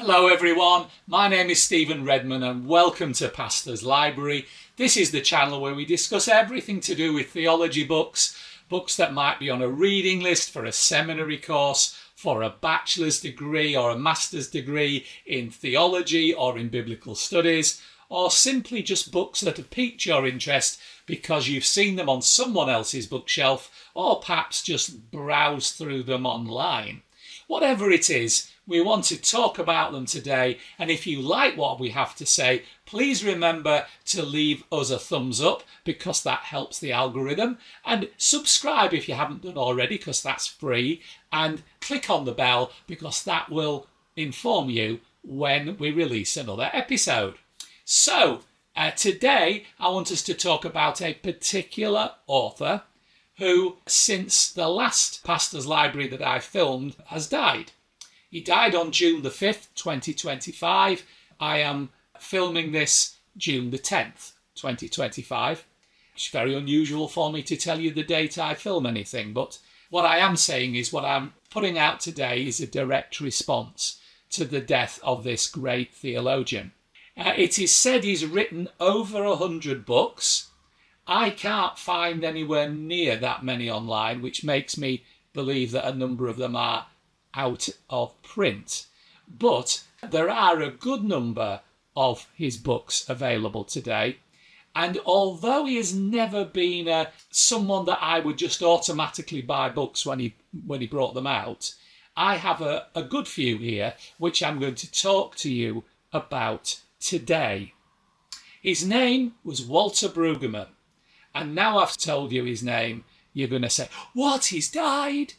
Hello everyone, my name is Stephen Redman and welcome to Pastor's Library. This is the channel where we discuss everything to do with theology books that might be on a reading list for a seminary course, for a bachelor's degree or a master's degree in theology or in biblical studies, or simply just books that have piqued your interest because you've seen them on someone else's bookshelf or perhaps just browsed through them online. Whatever it is, we want to talk about them today, and if you like what we have to say, please remember to leave us a thumbs up because that helps the algorithm, and subscribe if you haven't done already because that's free, and click on the bell because that will inform you when we release another episode. So, today I want us to talk about a particular author who, since the last Pastor's Library that I filmed, has died. He died on June the 5th, 2025. I am filming this June the 10th, 2025. It's very unusual for me to tell you the date I film anything, but what I am saying is what I'm putting out today is a direct response to the death of this great theologian. It is said he's written over 100 books. I can't find anywhere near that many online, which makes me believe that a number of them are out of print. But there are a good number of his books available today. And although he has never been someone that I would just automatically buy books when he brought them out, I have a good few here, which I'm going to talk to you about today. His name was Walter Bruggeman. And now I've told you his name, you're going to say, what, he's died?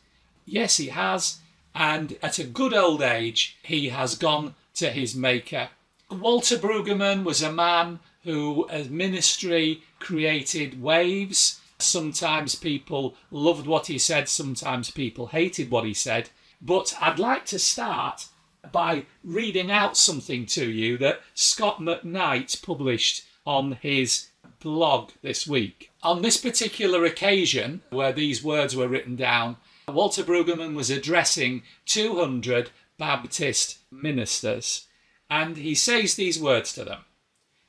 Yes, he has. And at a good old age, he has gone to his maker. Walter Bruggeman was a man who, as ministry, created waves. Sometimes people loved what he said, sometimes people hated what he said. But I'd like to start by reading out something to you that Scott McKnight published on his blog this week. On this particular occasion, where these words were written down, Walter Bruggeman was addressing 200 Baptist ministers, and he says these words to them.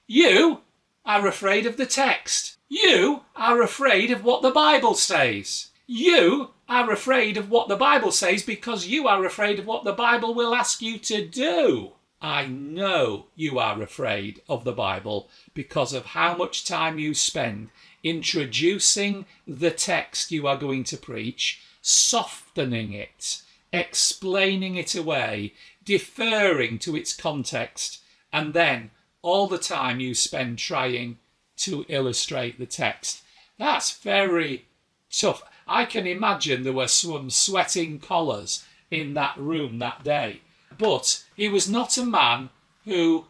You are afraid of the text. You are afraid of what the Bible says. You are afraid of what the Bible says because you are afraid of what the Bible will ask you to do. I know you are afraid of the Bible because of how much time you spend introducing the text you are going to preach, softening it, explaining it away, deferring to its context, and then all the time you spend trying to illustrate the text. That's very tough. I can imagine there were some sweating collars in that room that day. But he was not a man who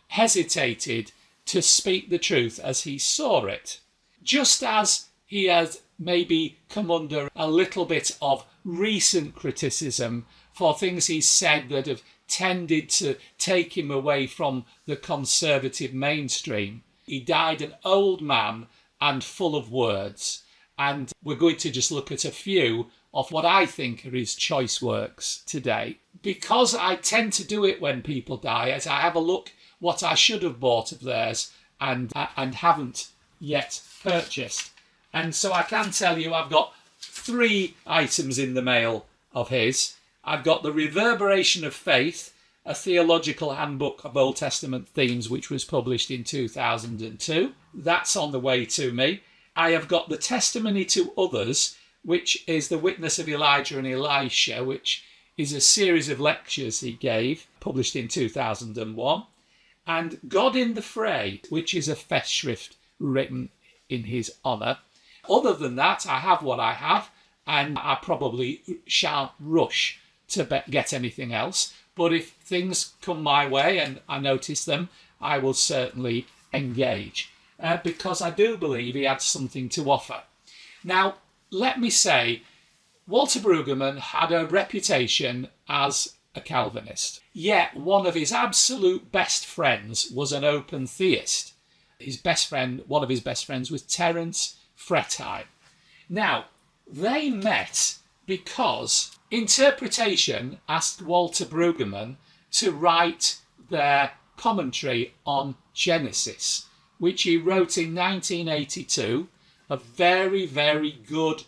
hesitated to speak the truth as he saw it. Just as he has maybe come under a little bit of recent criticism for things he said that have tended to take him away from the conservative mainstream. He died an old man and full of words. And we're going to just look at a few of what I think are his choice works today. Because I tend to do it when people die, as I have a look what I should have bought of theirs and haven't yet purchased. And so I can tell you I've got 3 items in the mail of his. I've got The Reverberation of Faith, a theological handbook of Old Testament themes, which was published in 2002. That's on the way to me. I have got The Testimony to Others, which is the witness of Elijah and Elisha, which is a series of lectures he gave, published in 2001. And God in the Fray, which is a Festschrift written in his honour. Other than that, I have what I have, and I probably shan't rush to get anything else. But if things come my way and I notice them, I will certainly engage. Because I do believe he had something to offer. Now, let me say, Walter Bruggeman had a reputation as a Calvinist. Yet one of his absolute best friends was an open theist. One of his best friends was Terence Fretheim. Now, they met because interpretation asked Walter Bruggeman to write their commentary on Genesis, which he wrote in 1982, a very, very good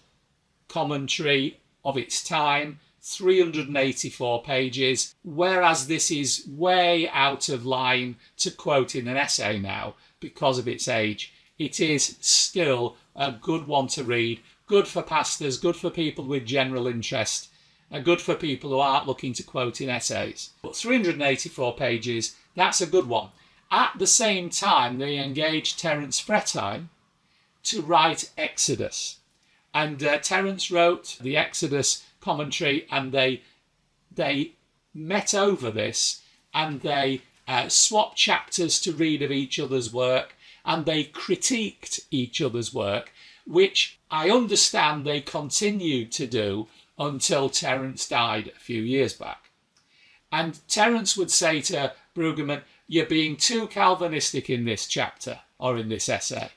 commentary of its time, 384 pages, whereas this is way out of line to quote in an essay now because of its age. It is still a good one to read, good for pastors, good for people with general interest, and good for people who aren't looking to quote in essays. But 384 pages, that's a good one. At the same time, they engaged Terence Fretheim to write Exodus. And Terence wrote the Exodus commentary, and they met over this, and they swapped chapters to read of each other's work, and they critiqued each other's work, which I understand they continued to do until Terence died a few years back. And Terence would say to Bruggeman, "You're being too Calvinistic in this chapter or in this essay."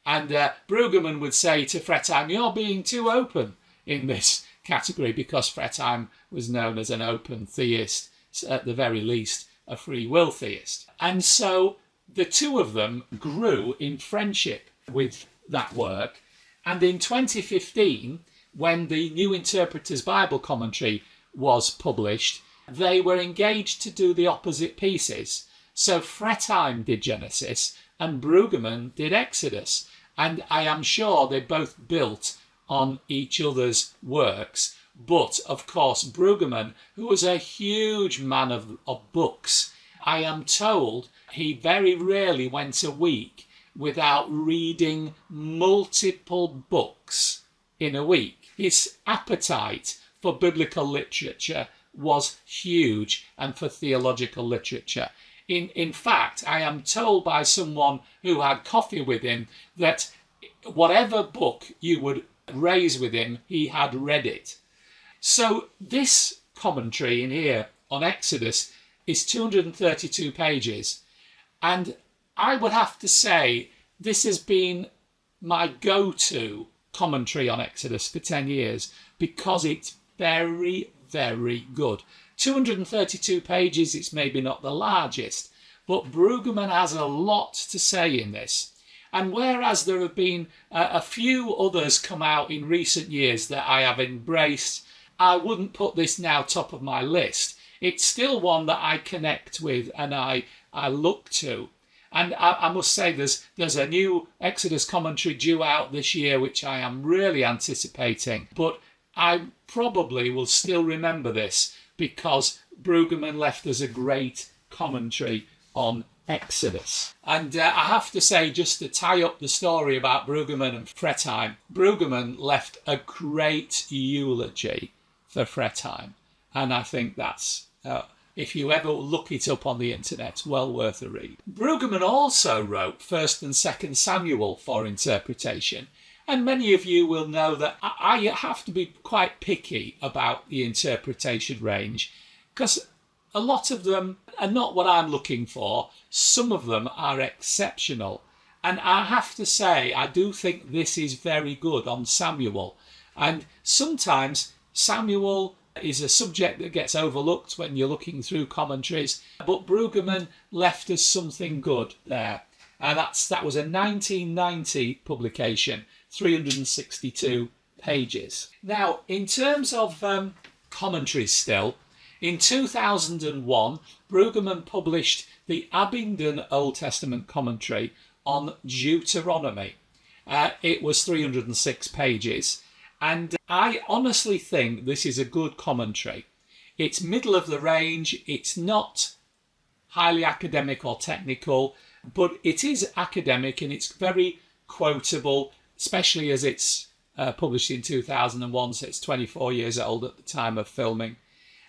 And Bruggeman would say to Fretheim, "You're being too open in this category," because Fretheim was known as an open theist, at the very least a free will theist. And so the two of them grew in friendship with that work. And in 2015, when the New Interpreter's Bible Commentary was published, they were engaged to do the opposite pieces. So Fretheim did Genesis and Bruggeman did Exodus. And I am sure they both built on each other's works. But, of course, Bruggeman, who was a huge man of books, I am told he very rarely went a week without reading multiple books in a week. His appetite for biblical literature was huge, and for theological literature. In fact, I am told by someone who had coffee with him that whatever book you would raise with him, he had read it. So this commentary in here on Exodus is 232 pages. And I would have to say this has been my go-to commentary on Exodus for 10 years because it's very, very good. 232 pages, it's maybe not the largest, but Bruggeman has a lot to say in this. And whereas there have been a few others come out in recent years that I have embraced, I wouldn't put this now top of my list. It's still one that I connect with and I look to. And I must say there's a new Exodus commentary due out this year, which I am really anticipating. But I probably will still remember this because Bruggeman left us a great commentary on Exodus. And I have to say, just to tie up the story about Bruggeman and Fretheim, Bruggeman left a great eulogy for Fretheim. And I think that's, if you ever look it up on the internet, well worth a read. Bruggeman also wrote 1st and 2nd Samuel for interpretation. And many of you will know that I have to be quite picky about the interpretation range because a lot of them are not what I'm looking for. Some of them are exceptional. And I have to say, I do think this is very good on Samuel. And sometimes Samuel is a subject that gets overlooked when you're looking through commentaries. But Bruggeman left us something good there. And that was a 1990 publication, 362 pages. Now, in terms of commentaries still, in 2001, Bruggeman published the Abingdon Old Testament commentary on Deuteronomy. It was 306 pages, and I honestly think this is a good commentary. It's middle of the range, it's not highly academic or technical, but it is academic and it's very quotable, especially as it's published in 2001, so it's 24 years old at the time of filming.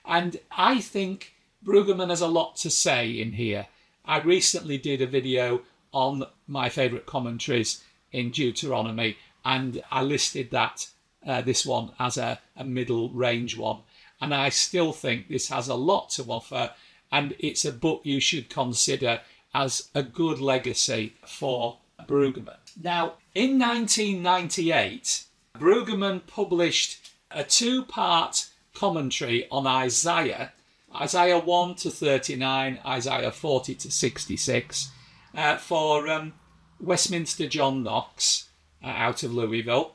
And I think Bruggeman has a lot to say in here. I recently did a video on my favourite commentaries in Deuteronomy, and I listed that this one as a middle range one. And I still think this has a lot to offer, and it's a book you should consider as a good legacy for Bruggeman. Now, in 1998, Bruggeman published a 2-part commentary on Isaiah Isaiah 1 to 39, Isaiah 40 to 66, for Westminster John Knox out of Louisville.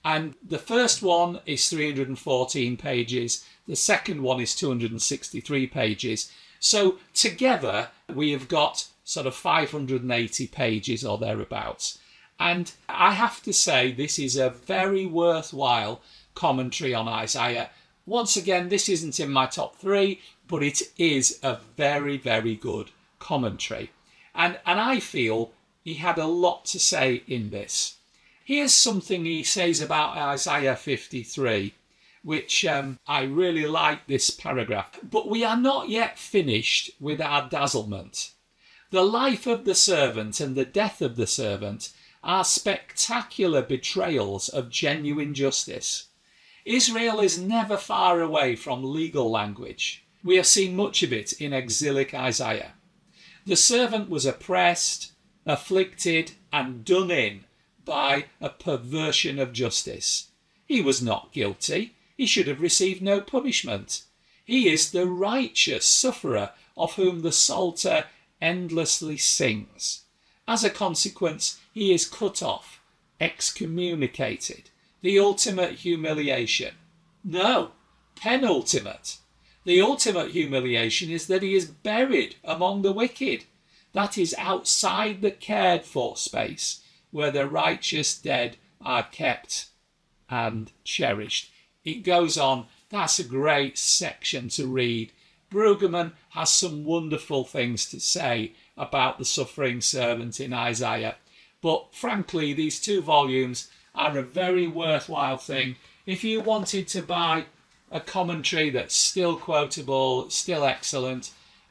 And the first one is 314 pages. The second one is 263 pages. So together we have got sort of 580 pages or thereabouts. And I have to say this is a very worthwhile commentary on Isaiah. Once again, this isn't in my top 3, but it is a very, very good commentary. And I feel he had a lot to say in this. Here's something he says about Isaiah 53, which I really like this paragraph. But we are not yet finished with our dazzlement. The life of the servant and the death of the servant are spectacular betrayals of genuine justice. Israel is never far away from legal language. We have seen much of it in exilic Isaiah. The servant was oppressed, afflicted, and done in by a perversion of justice. He was not guilty. He should have received no punishment. He is the righteous sufferer of whom the Psalter endlessly sings. As a consequence, he is cut off, excommunicated. The ultimate humiliation. No, penultimate. The ultimate humiliation is that he is buried among the wicked. That is outside the cared for space where the righteous dead are kept and cherished. It goes on. That's a great section to read. Bruggeman has some wonderful things to say about the suffering servant in Isaiah. But frankly, these 2 volumes are a very worthwhile thing. If you wanted to buy a commentary that's still quotable, still excellent,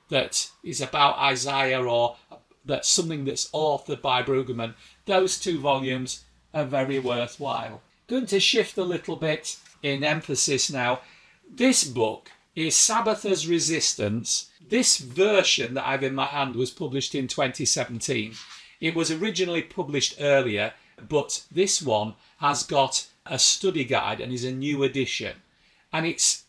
that is about Isaiah, or that's something that's authored by Bruggeman, those 2 volumes are very worthwhile. Going to shift a little bit in emphasis now. This book is Sabbathers' Resistance. This version that I have in my hand was published in 2017. It was originally published earlier, but this one has got a study guide and is a new edition. And it's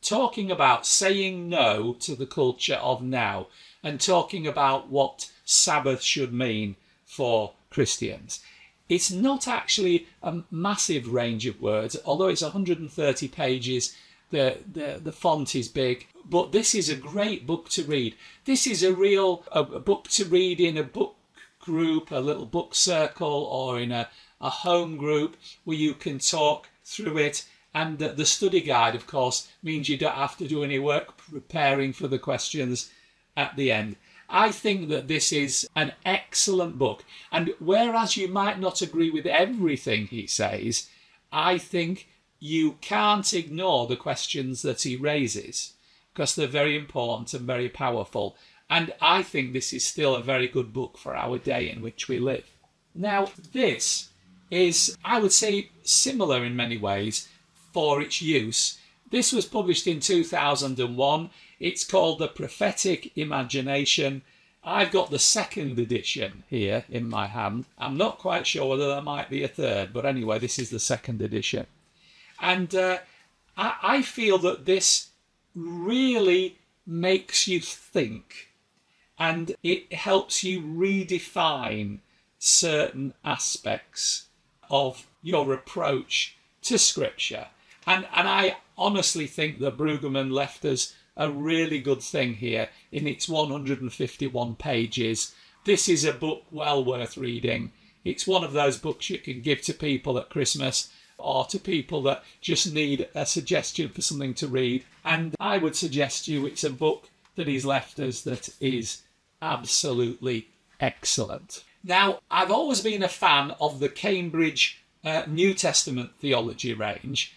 talking about saying no to the culture of now and talking about what Sabbath should mean for Christians. It's not actually a massive range of words, although it's 130 pages. The font is big, but this is a great book to read. This is a book to read in a book group, a little book circle, or in a home group where you can talk through it. And the study guide, of course, means you don't have to do any work preparing for the questions at the end. I think that this is an excellent book. And whereas you might not agree with everything he says, I think you can't ignore the questions that he raises because they're very important and very powerful. And I think this is still a very good book for our day in which we live. Now, this is, I would say, similar in many ways for its use. This was published in 2001. It's called The Prophetic Imagination. I've got the second edition here in my hand. I'm not quite sure whether there might be a third, but anyway, this is the second edition. And I feel that this really makes you think, and it helps you redefine certain aspects of your approach to Scripture. And I honestly think that Bruggeman left us a really good thing here in its 151 pages. This is a book well worth reading. It's one of those books you can give to people at Christmas or to people that just need a suggestion for something to read. And I would suggest to you it's a book that he's left us that is absolutely excellent. Now, I've always been a fan of the Cambridge New Testament theology range.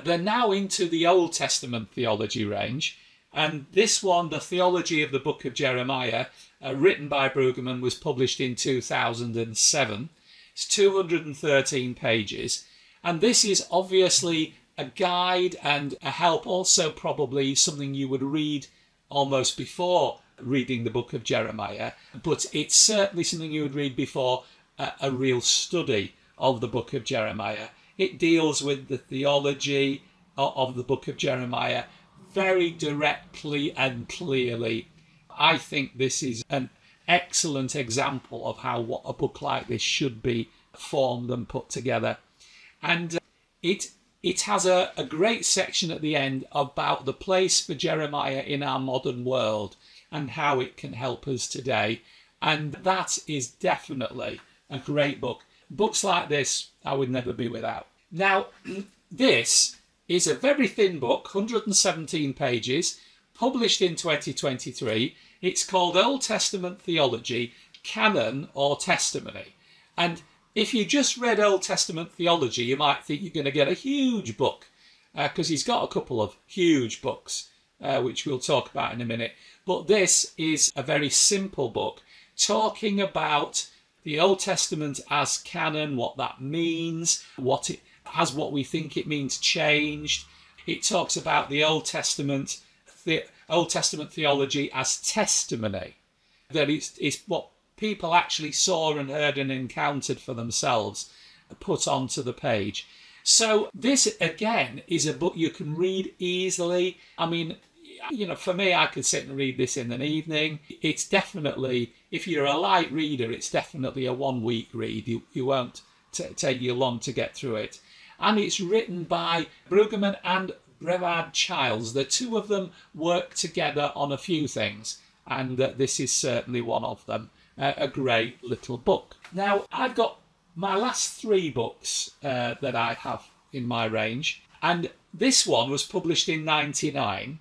They're now into the Old Testament theology range. And this one, The Theology of the Book of Jeremiah, written by Bruggeman, was published in 2007. It's 213 pages. And this is obviously a guide and a help, also probably something you would read almost before reading the book of Jeremiah. But it's certainly something you would read before a real study of the book of Jeremiah. It deals with the theology of the book of Jeremiah very directly and clearly. I think this is an excellent example of how what a book like this should be formed and put together. And it has a great section at the end about the place for Jeremiah in our modern world and how it can help us today. And that is definitely a great book. Books like this I would never be without. Now, this is a very thin book, 117 pages, published in 2023. It's called Old Testament Theology, Canon or Testimony. And if you just read Old Testament theology, you might think you're going to get a huge book, because he's got a couple of huge books, which we'll talk about in a minute. But this is a very simple book, talking about the Old Testament as canon, what that means, what we think it means changed. It talks about the Old Testament theology as testimony, that it's what people actually saw and heard and encountered for themselves, put onto the page. So this, again, is a book you can read easily. I mean, for me, I could sit and read this in an evening. It's definitely, if you're a light reader, it's definitely a 1 week read. You won't take you long to get through it. And it's written by Bruggeman and Batchelor. The two of them work together on a few things, and this is certainly one of them. A great little book. Now, I've got my last 3 books that I have in my range, and this one was published in 1999,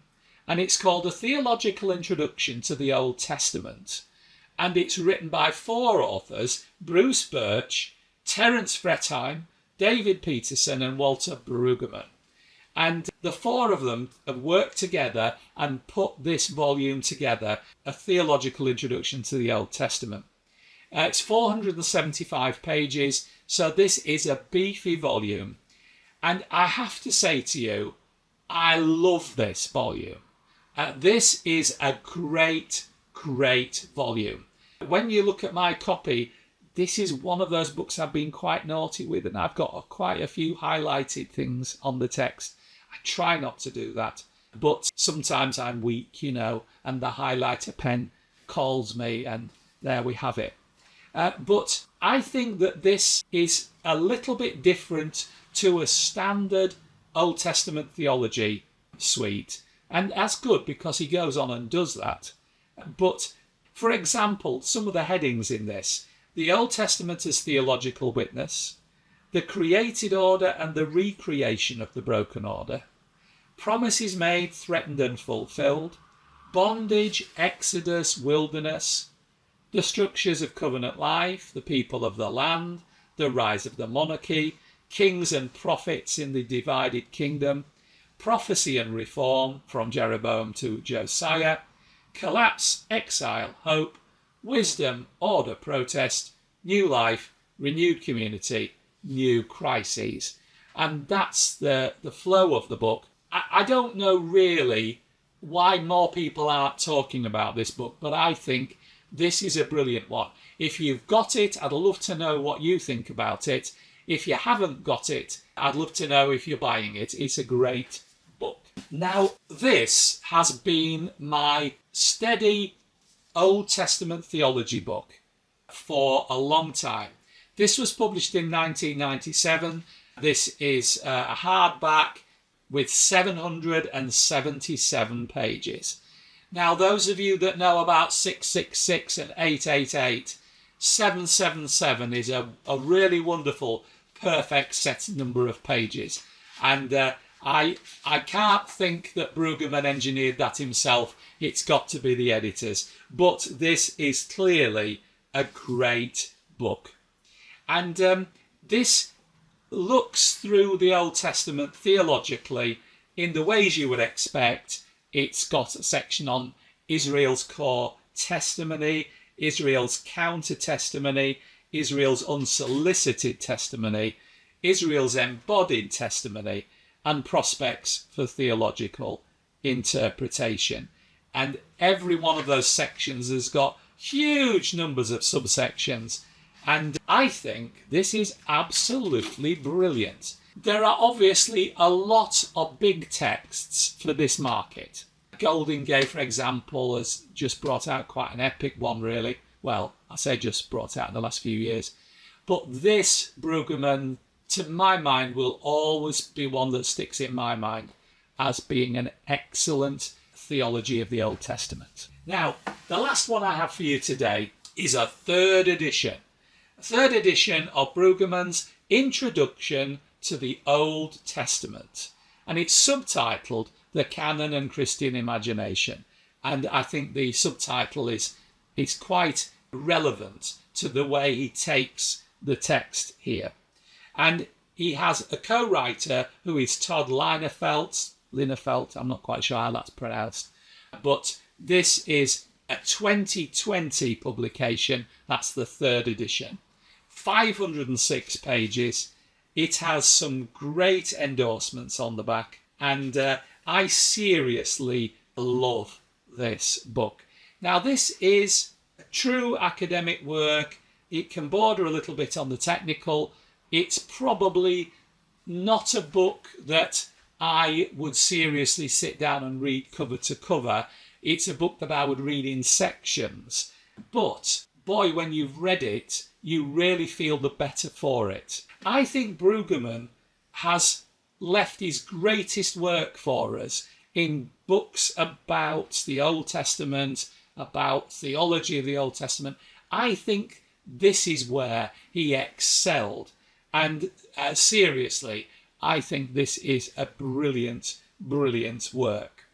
and it's called A Theological Introduction to the Old Testament, and it's written by 4 authors: Bruce Birch, Terence Fretheim, David Peterson and Walter Bruggeman. And the 4 of them have worked together and put this volume together, A Theological Introduction to the Old Testament. It's 475 pages, so this is a beefy volume. And I have to say to you, I love this volume. This is a great, great volume. When you look at my copy, this is one of those books I've been quite naughty with, and I've got quite a few highlighted things on the text. I try not to do that, but sometimes I'm weak, and the highlighter pen calls me, and there we have it. But I think that this is a little bit different to a standard Old Testament theology suite, and that's good because he goes on and does that. But, for example, some of the headings in this: the Old Testament as theological witness, the created order and the recreation of the broken order, promises made, threatened and fulfilled, bondage, exodus, wilderness, the structures of covenant life, the people of the land, the rise of the monarchy, kings and prophets in the divided kingdom, prophecy and reform from Jeroboam to Josiah, collapse, exile, hope, wisdom, order, protest, new life, renewed community, new crises. And that's the flow of the book. I don't know really why more people aren't talking about this book, but I think this is a brilliant one. If you've got it, I'd love to know what you think about it. If you haven't got it, I'd love to know if you're buying it. It's a great book. Now, this has been my steady Old Testament theology book for a long time. This was published in 1997. This is a hardback with 777 pages. Now, those of you that know about 666 and 888, 777 is a really wonderful, perfect set number of pages. And I can't think that Bruggeman engineered that himself. It's got to be the editors. But this is clearly a great book. And this looks through the Old Testament theologically in the ways you would expect. It's got a section on Israel's core testimony, Israel's counter-testimony, Israel's unsolicited testimony, Israel's embodied testimony, and prospects for theological interpretation. And every one of those sections has got huge numbers of subsections. And I think this is absolutely brilliant. There are obviously a lot of big texts for this market. Golding Gay, for example, has just brought out quite an epic one, really. Well, I say just brought out in the last few years. But this Bruggeman, to my mind, will always be one that sticks in my mind as being an excellent theology of the Old Testament. Now, the last one I have for you today is a third edition. A third edition of Bruggeman's Introduction to the Old Testament. And it's subtitled The Canon and Christian Imagination. And I think the subtitle is quite relevant to the way he takes the text here. And he has a co-writer who is Todd Linefelt, I'm not quite sure how that's pronounced, but this is a 2020 publication. That's the third edition. 506 pages. It has some great endorsements on the back, and I seriously love this book. Now, this is a true academic work. It can border a little bit on the technical. It's probably not a book that I would seriously sit down and read cover to cover. It's a book that I would read in sections. But, boy, when you've read it, you really feel the better for it. I think Bruggeman has left his greatest work for us in books about the Old Testament, about theology of the Old Testament. I think this is where he excelled. And seriously, I think this is a brilliant, brilliant work.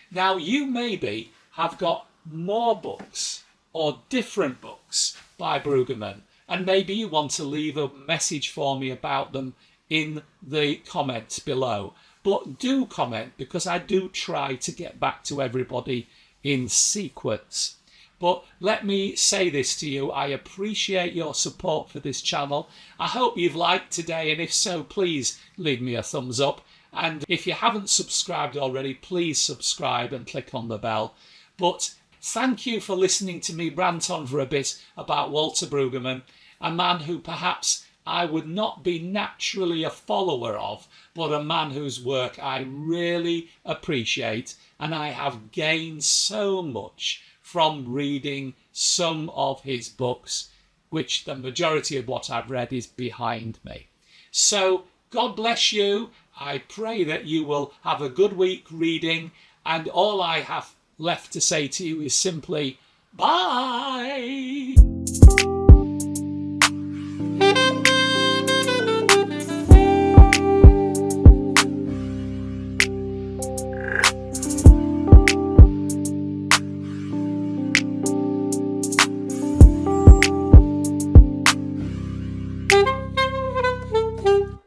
Now, you maybe have got more books or different books by Bruggeman, and maybe you want to leave a message for me about them in the comments below. But do comment, because I do try to get back to everybody in sequence. But let me say this to you, I appreciate your support for this channel. I hope you've liked today, and if so, please leave me a thumbs up. And if you haven't subscribed already, please subscribe and click on the bell. But thank you for listening to me rant on for a bit about Walter Bruggeman, a man who perhaps I would not be naturally a follower of, but a man whose work I really appreciate, and I have gained so much from reading some of his books, which the majority of what I've read is behind me. So, God bless you. I pray that you will have a good week reading, and all I have left to say to you is simply, bye!